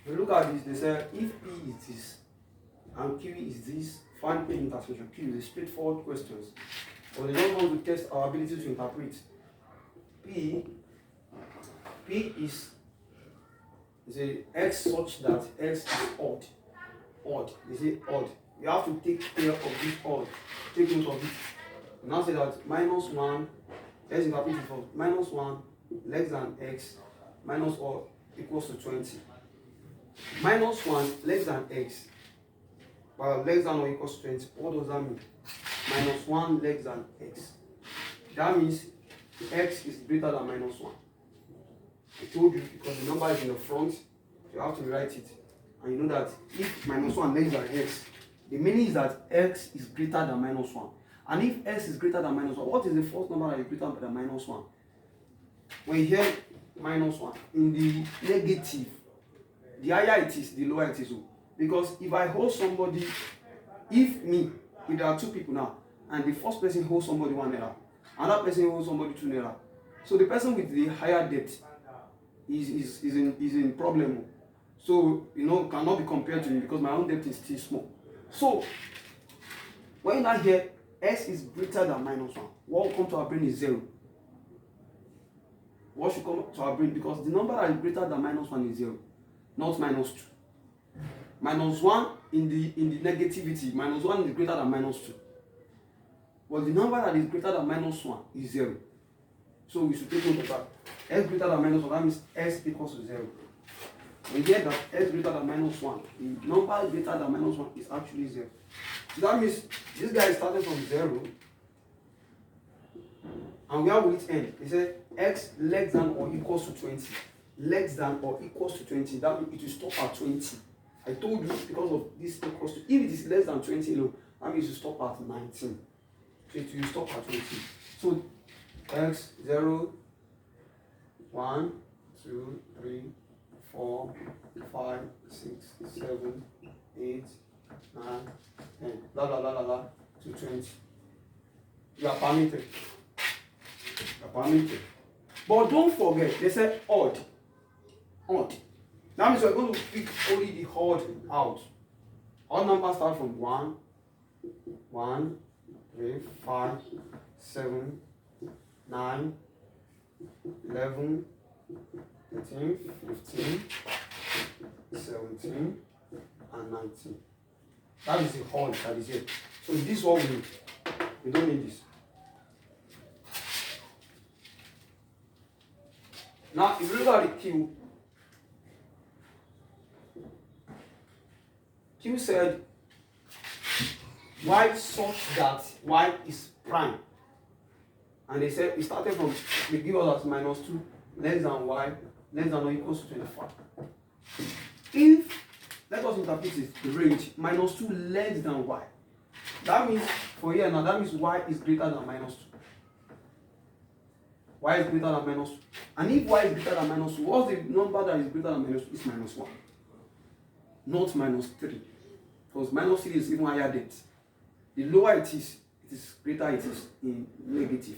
you look at this, they say if P is this and Q is this, find P intersection Q. Is a straightforward questions. But they don't want to test our ability to interpret. P is a x such that x is odd. Odd. They say odd. You have to take care of this odd. Take note of it. Now say that -1, let's interpret it for -1 less than x minus or equals to 20. -1 less than x, well, less than or equals to 20. What does that mean? -1 less than x. That means x is greater than -1. I told you because the number is in the front, you have to rewrite it. And you know that if -1 less than x, the meaning is that x is greater than -1. And if x is greater than -1, what is the first number that is greater than -1? When you hear -1 in the negative, the higher it is, the lower it is. Because if I hold somebody, if there are two people now, and the first person holds somebody 1 naira, another person holds somebody 2 naira. So the person with the higher debt is in problem. So cannot be compared to me because my own debt is still small. So when you now hear x is greater than -1, what will come to our brain is 0. What should come to our brain? Because the number that is greater than -1 is 0, not -2. -1 in the negativity, -1 is greater than -2. But the number that is greater than -1 is 0. So we should take note of that. X greater than -1, that means x equals to 0. We get that x greater than -1, the number greater than -1 is actually 0. So that means this guy is starting from 0. And where will it end? They say x less than or equals to 20. Less than or equals to 20. That means it will stop at 20. I told you because of this equals to. If it is less than 20, that means it will stop at 19. So it will stop at 20. So x 0, 1, 2, 3, 4, 5, 6, 7, 8, 9, 10, blah blah blah blah blah to 20. You are permitted. But don't forget, they say odd. Odd. That means we're going to pick only the odd out. Odd numbers start from 1, 3, 5, 7, 9, 11, 13, 15, 17, and 19. That is the odd that is here. So this one we don't need this. Now, if you look at the Q said y such that y is prime. And they said it started from, they give us as -2 less than y less than or equals to 25. If, let us interpret it, the range, -2 less than y. That means, for here now, that means y is greater than -2. Y is greater than -2. And if y is greater than -2, what's the number that is greater than -2? It's -1. Not -3. Because -3 is even higher debt. The lower it is greater it is in negative.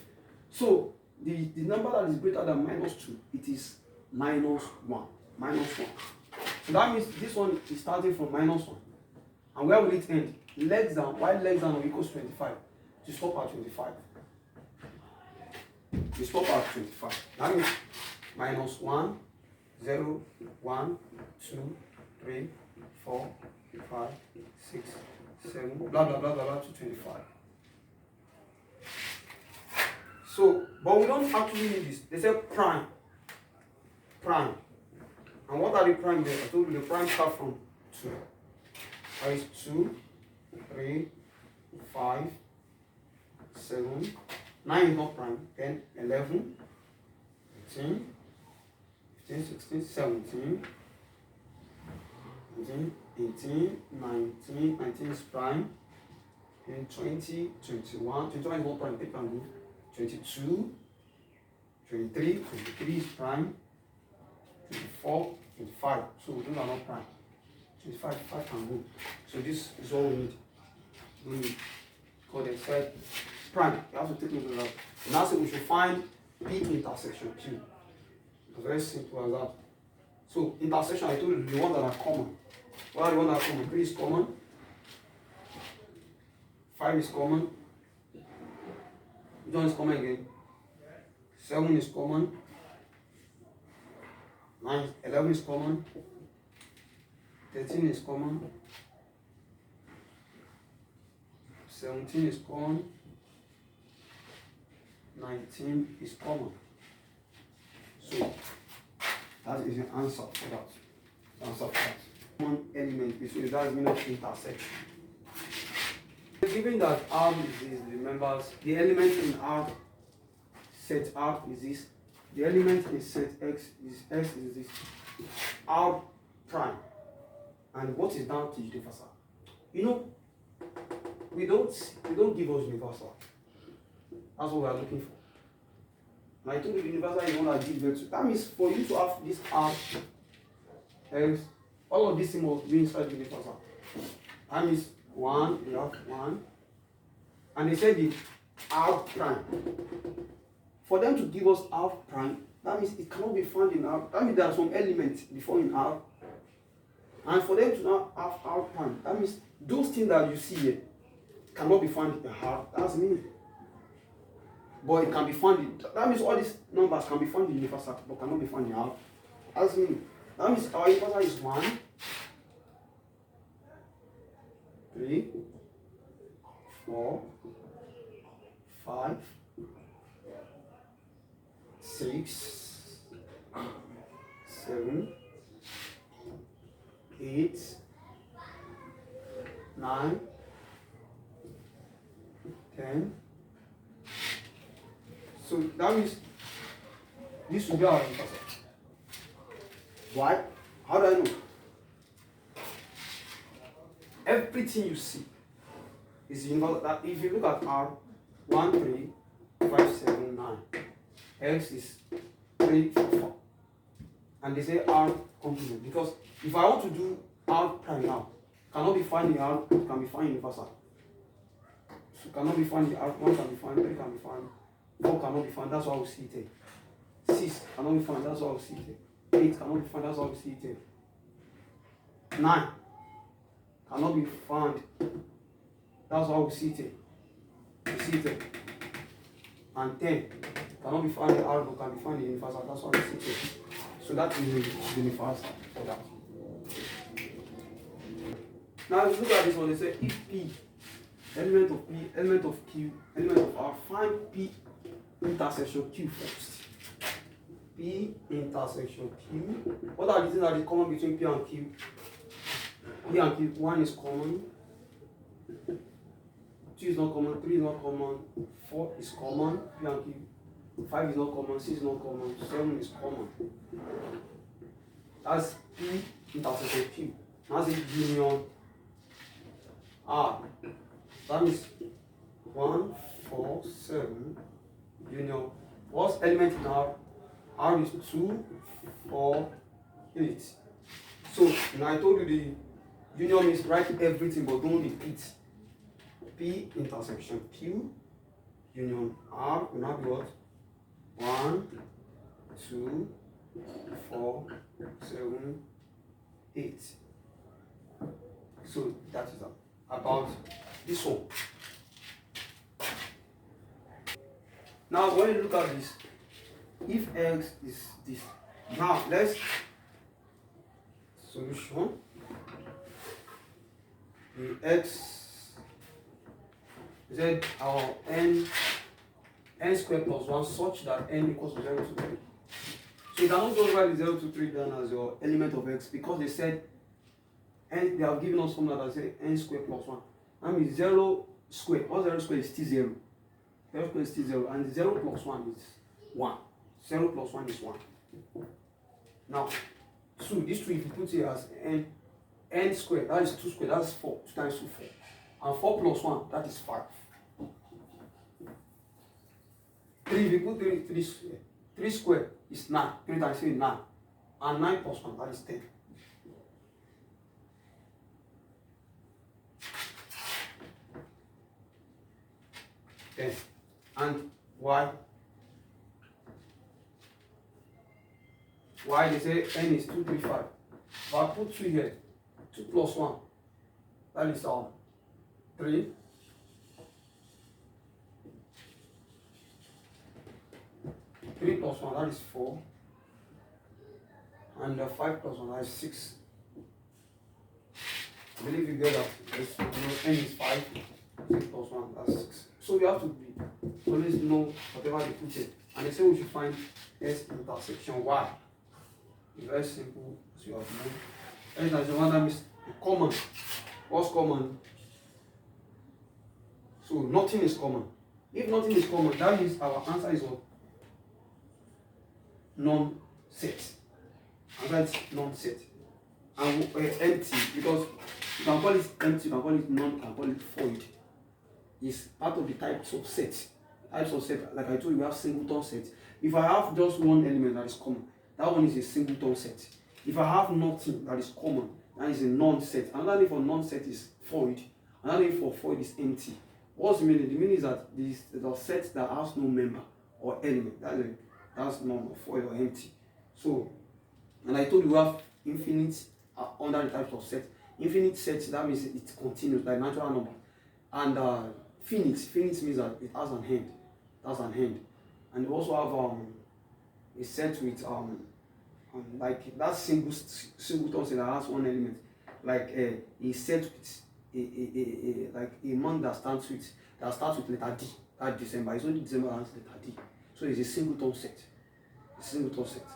So the number that is greater than -2, it is -1. So that means this one is starting from -1. And where will it end? Less than, y less than or equals to 25. To stop at 25. We stop at 25. That means -1, 0, 1, 2, 3, 4, 5, 6, 7, blah blah blah blah blah to 25. So, but we don't actually need this. They say prime. And what are the prime there? I told you the prime start from 2. That is 2, 3, 5, 7. 9 is not prime. 10, 11, 13, 15, 16, 17, 18, 19. 19 is prime. Then 20, 21. 21 is not prime. Take and move. 22, 23. 23 is prime. 24, 25. So those are not prime. 25, 5 can go. So this is all we need. Because they said prime. You have to take note of that. Now say we should find P intersection Q. It's very simple as that. So intersection, I told you the ones that are common. What are the ones that are common? 3 is common, 5 is common, which one is common again? 7 is common, 11 is common, 13 is common, 17 is common, 19 is common. So that is the answer for that. The answer for that. One element is that means of intersection. Given that R is this, remember the element in R set R is this. The element in set X is this. R prime. And what is down to universal? You know, we don't give us universal. That's what we are looking for. And I told you the universal is one that gives birth to. That means for you to have this R, X, all of these things must be inside the universal. That means 1, we have 1. And they said the R prime. For them to give us R prime, that means it cannot be found in R. That means there are some elements before in R. And for them to now have R prime, that means those things that you see here cannot be found in R. That's meaning. But it can be found in, that means all these numbers can be found in universal, but cannot be found in R. That's meaning. That means our universal is 1, 3, 4, 5, 6, 7, 8, 9, 10. So that means this will be our universal. Why? How do I know? Everything you see is universal. That if you look at R, 1, 3, 5, 7, 9. X is 3, 4, 4. And they say R complement. Because if I want to do R prime now, cannot be found in R, it can be found in universal. So cannot be found in R, 1 can be found, 3 can be found, 4 cannot be found, that's why we see it here. 6 cannot be found, that's why we see it here. 8 cannot be found, that's why we see it here. 9 cannot be found, that's why we see it here. We see it here. And 10 cannot be found in R, but can be found in universal, that's why we see it here. So that is the universal for that. Now if you look at this one, they say if P, element of P, element of Q, element of R, find P intersection Q first. P intersection Q. What are the things that are common between P and Q? P and Q, 1 is common, 2 is not common, 3 is not common, 4 is common, P and Q. 5 is not common, 6 is not common, 7 is common. That's P intersection Q. That's the union R. That means 1, 4, 7, union. What's element in R? R is 2, 4, 8. So now I told you the union means write everything but don't repeat. P intersection Q, union R will now be what? 1, 2, 4, 7, 8. So that is about this one. Now when you look at this, if X is this, now let's solution. The X Z our n squared plus 1 such that n equals to 0 to 3. So you cannot just write the 0 to 3 down as your element of X because they said n, they have given us formula that say n squared plus 1. That means 0 squared. What 0 squared is still 0. 0 squared is still 0. And 0 plus 1 is 1. 0 plus 1 is 1. Now, 2. This 2 if you put it as n squared, that is 2 squared, that's 4. 2 times 2, 4. And 4 plus 1, that is 5. 3, if you put 3 squared, 3 squared is 9. 3 times 3 is 9. And 9 plus 1, that is 10. And y Why they say n is 2, 3, 5. If I put 2 here, 2 plus 1, that is 3. 3 plus 1, that is 4. And 5 plus 1, that is 6. I believe you get that. It's, n is 5. 6 plus 1, that's 6. So you have to be always know whatever they put here. And they say we should find S intersection Y. It's very simple, as you have known. S intersection Y, that means common. What's common? So nothing is common. If nothing is common, that means our answer is what? Non-set. And that's non-set. And empty, because you can call it empty, you can call it non, you can call it void. It's part of the types of sets. Types of set, like I told you, we have singleton sets. If I have just one element that is common, that one is a singleton set. If I have nothing that is common, that is a non-set. Another name for non-set is void. Another name for void is empty. What's the meaning? The meaning is that the set that has no member or element. That's non void or empty. So, and I told you we have infinite under the types of set. Infinite sets, that means it's continuous, like natural number. And finite means that it has an end. That's an end. And we also have a set with like that singleton set that has one element, like a set with like a month that starts with letter D. That December. It's only December that has letter D. So it's a singleton set. A singleton set.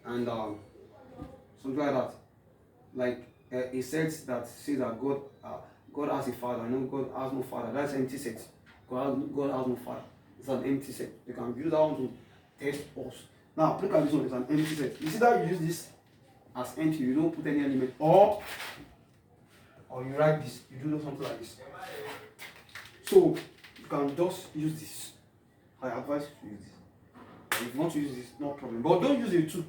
And something like that. Like a set that says that God has a father. I know God has no father. That's an empty set. God has no father. It's an empty set. You can use that one to test us. Now look at this one. It's an empty set. You see that you use this as empty. You don't put any element, or you write this. You do something like this. So you can just use this. I advise you to use this. If you want to use this, no problem. But don't use it too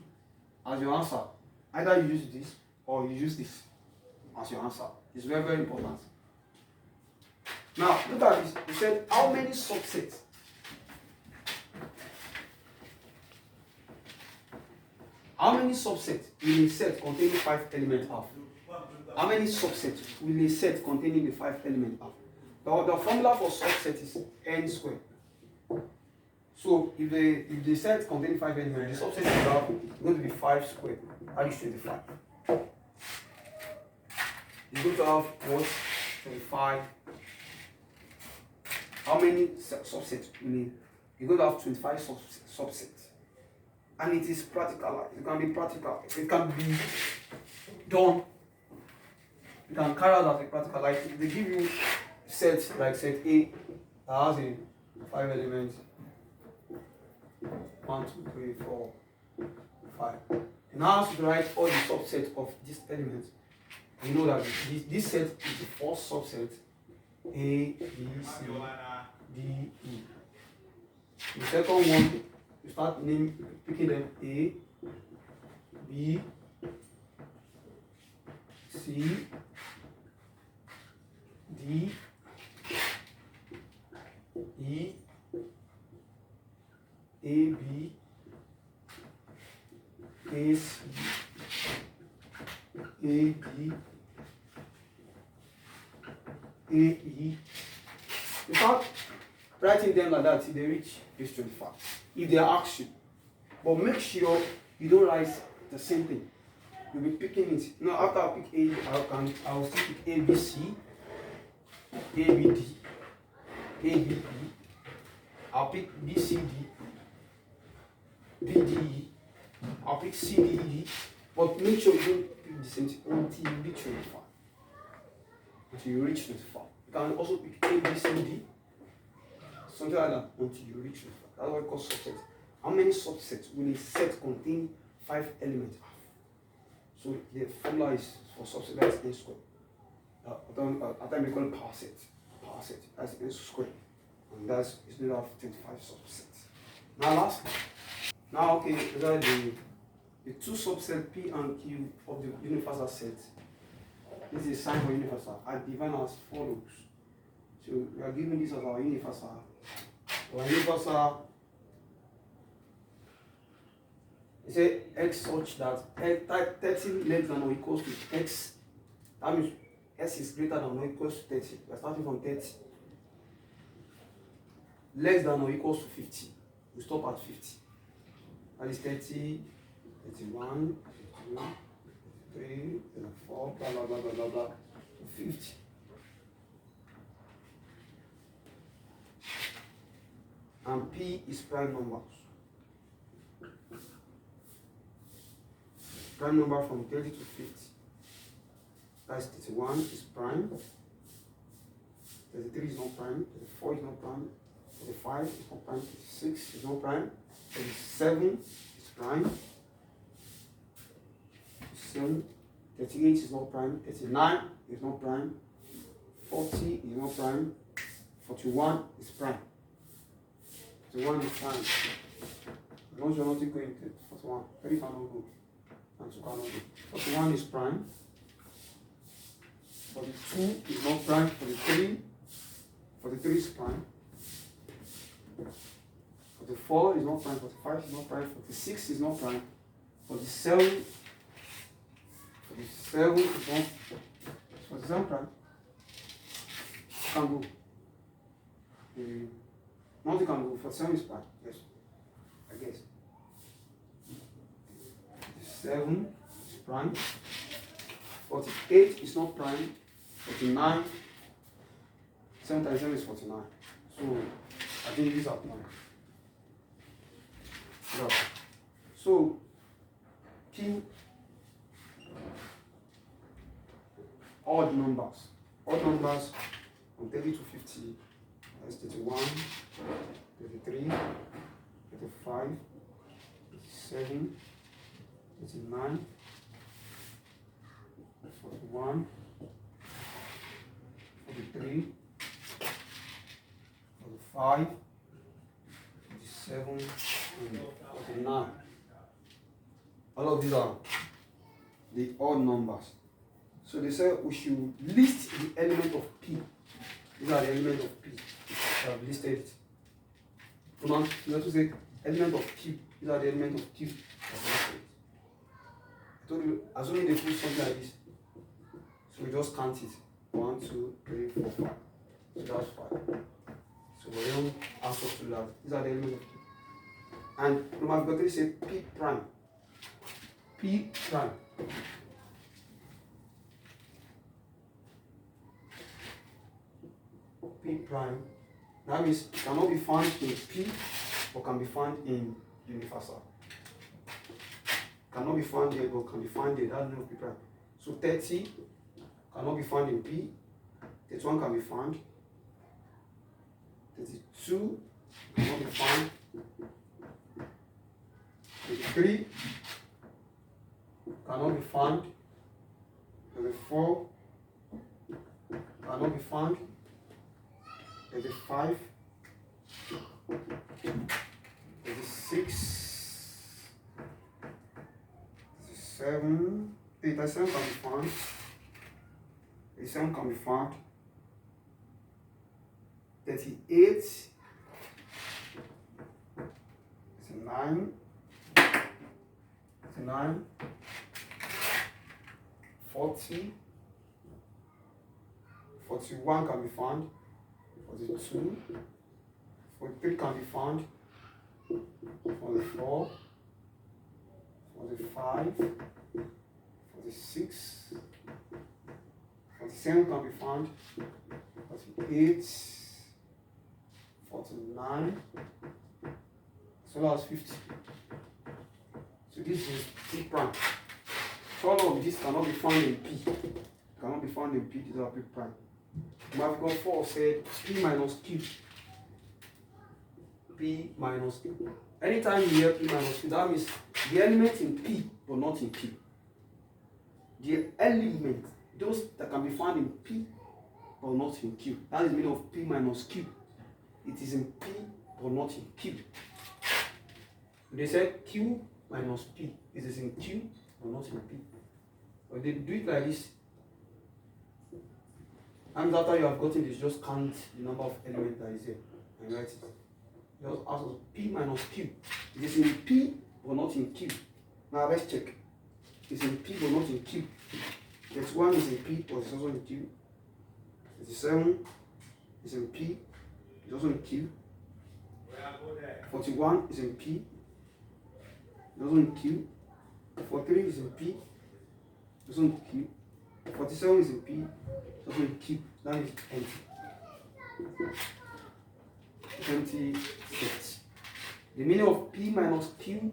as your answer. Either you use this or you use this as your answer. It's very, very important. Now, look at this. It said, how many subsets? How many subsets will a set containing 5 elements have? How many subsets will a set containing the 5 elements have? The formula for subset is n squared. So if the set contains 5 elements, the subset is going to be 5 squared. That is 25. You're going to have what? 25. How many subsets will you? You're going to have 25 subsets. And it is practical. It can be practical. It can be done. You can carry out as a practical. Like they give you sets like set A that has a 5 elements. 1, 2, 3, 4, 5. You now have to write all the subsets of these elements. You know that this set is the first subset A, B, C, D, E. The second one, you start picking them A, B, C, D, E, A, B, A, C, A, D, A, E. You start writing them like that till they reach page 25. If they ask you. But make sure you don't write the same thing. You'll be picking it. Now after I pick A, I will still pick A, B, C, A, B, D, A, B, B. I'll pick B, C, D, B, D, E. I'll pick C, D, E. But make sure you don't pick the same thing until you reach 25. Until you reach 25. You can also pick A, B, C, D. Something like that until you reach 25. That's what we call subsets. How many subsets will a set contain 5 elements have? So the formula is for subset, that's n squared. At times we call it power set. Power set, that's n squared. And that's it's made of 25 subsets. Now last. Now okay, these are the two subsets P and Q of the universal set. This is a sign for universal. I define as follows. So we are giving this as our universal. Our universal They say x such that 30 less than or equals to x. That means x is greater than or equals to 30. We are starting from 30. Less than or equals to 50. We stop at 50. That is 30, 31, 52, 3, 4, blah blah blah blah blah blah, 50. And P is prime numbers. Prime number from 30 to 50. That's 31 is prime. 33 is not prime. 34 is not prime. 35 is not prime. 36 is not prime. 37 is prime. 38 is not prime. 39 is not prime. 40 is not prime. 41 is prime. 41 is prime. As long as you're not going to 41, 3 cannot go. And 2 cannot go. 41 is prime. 42 is not prime. 43 is prime. 44 is not prime. 45 is not prime. 46 is not prime. 47 is not 47 prime. Can go. Nothing can go. 47 is prime. Yes. I guess. 7 is prime. 48 is not prime. 49. 7 times 7 is 49. So I think these are prime. Yeah. So Q odd numbers. Odd numbers from 30 to 50. That's 31, 33, 35, 37, 39, 41, 43, 45, 47, and 49. All of these are the odd numbers. So they say we should list the element of P. These are the elements of P. I have listed it. Now, you have to say element of Q. These are the elements of Q. I told you, assuming they put something like this, so we just count it. 1, 2, 3, 4, 5. So that's 5. So we don't answer to that. These are the elements of Q. And number got to say P prime. P prime. P prime. That means it cannot be found in P, but can be found in universal. Cannot be found there, but can be found there. That's not P prime. So 30 cannot be found in P. 31 can be found. 32 cannot be found. 33 cannot be found. 34 cannot be found. 35, 36, 37, 37 can be found. 37 can be found. 38, 39, 39, 40, 41 can be found. 42, 43 can be found. 44, 45, 46, 47 can be found. 48, 49, so that's 50. So this is P prime. So all of this cannot be found in P. Cannot be found in P. These are P prime. We have got 4 said P minus Q. P minus Q. Anytime you hear P minus Q, that means the element in P but not in Q. The element, those that can be found in P but not in Q. That is the meaning of P minus Q. It is in P but not in Q. They said Q minus P. It is in Q but not in P. But they do it like this. And after you have gotten this, just count the number of elements that is here and write it. Just ask us P minus Q. It is in P but not in Q. Now let's check. It's in P but not in Q. 31 is in P but it's also in Q. 37 is in P, it's also in Q. 41 is in P, it's also in Q. 43 is in P, it's also in Q. 47 is in P, it's also in Q. That is empty. 26. The meaning of P minus Q,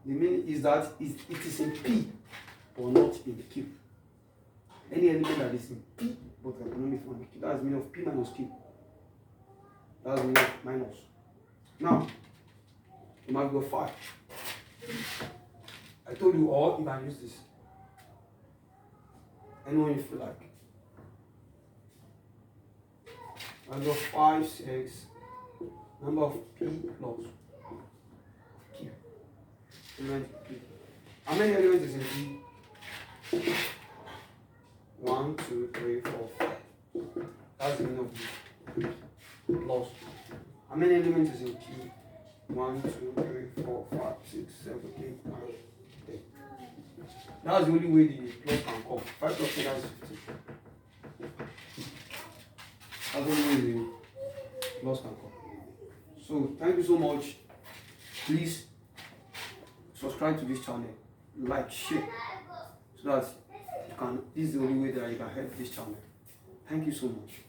the meaning is that it is in P but not in Q. Any element that is in P but cannot be found in Q. That's the meaning of P minus Q. That's the meaning of minus. Now, you might go 5. I told you all, you can use this. Anyone you feel like. I got 5, 6. Number of P plus Q. Element P. How many elements is in P? 1, 2, 3, 4, 5. That's the meaning of P. Plus. How many elements is in Q? 1, 2, 3, 4, 5, 6, 7, 8, 9, 10. That's the only way the plus can come. 5 plus 10 is 15. That's the only way the plus can come. So thank you so much. Please subscribe to this channel, like, share, so that you can. This is the only way that you can help this channel. Thank you so much.